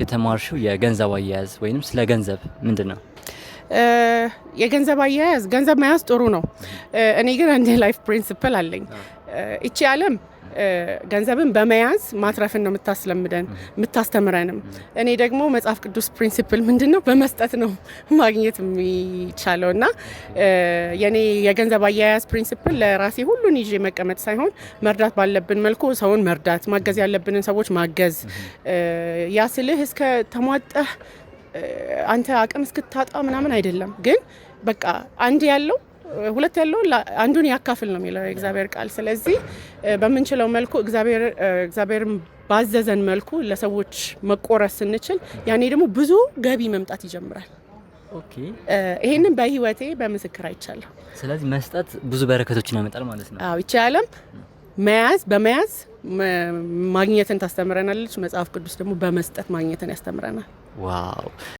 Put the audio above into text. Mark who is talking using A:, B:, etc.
A: የተማርሽው የገንዘብ አያያዝ ወይንም ስለ ገንዘብ ምንድነው?
B: የገንዘብ አያያዝ ገንዘብ መያዝ ጥሩ ነው። እኔ ግን አንድ ላይፍ ፕሪንሲፕል አለኝ። እቺ ዓለም ገንዘብን በመያዝ ማትረፍን ነው የምታስለምደን የምታስተምረንም። እኔ ደግሞ መጽሐፍ ቅዱስ ፕሪንሲፕል ምንድነው በመስጠት ነው ማግኘት የሚቻለው እና የኔ የገንዘብ አያያዝ ፕሪንሲፕል ለራሴ ሁሉን ይዤ መቀመጥ ሳይሆን መርዳት ባለብን መልኩ ሰውን መርዳት፣ ማገዝ ያለብንን ሰዎች ማገዝ። ያ ስልህ እስከ ተሟጠህ አንተ አቅም እስክታጣ ምናምን አይደለም። ግን በቃ አንድ ያለው ሁለት ያለው አንዱን ያካፍል ነው የሚለው የእግዚአብሔር ቃል። ስለዚህ በምንችለው መልኩ እግዚአብሔርን ባዘዘን መልኩ ለሰዎች መቆረስ ስንችል ያኔ ደግሞ ብዙ ገቢ መምጣት ይጀምራል።
A: ኦኬ።
B: ይሄንን በህይወቴ በምስክር አይቻለሁ።
A: ስለዚህ መስጠት ብዙ በረከቶችን ያመጣል ማለት ነው።
B: አዎ፣ ይቺ ዓለም በመያዝ ማግኘትን ታስተምረናለች። መጽሐፍ ቅዱስ ደግሞ በመስጠት ማግኘትን ያስተምረናል።
A: ዋው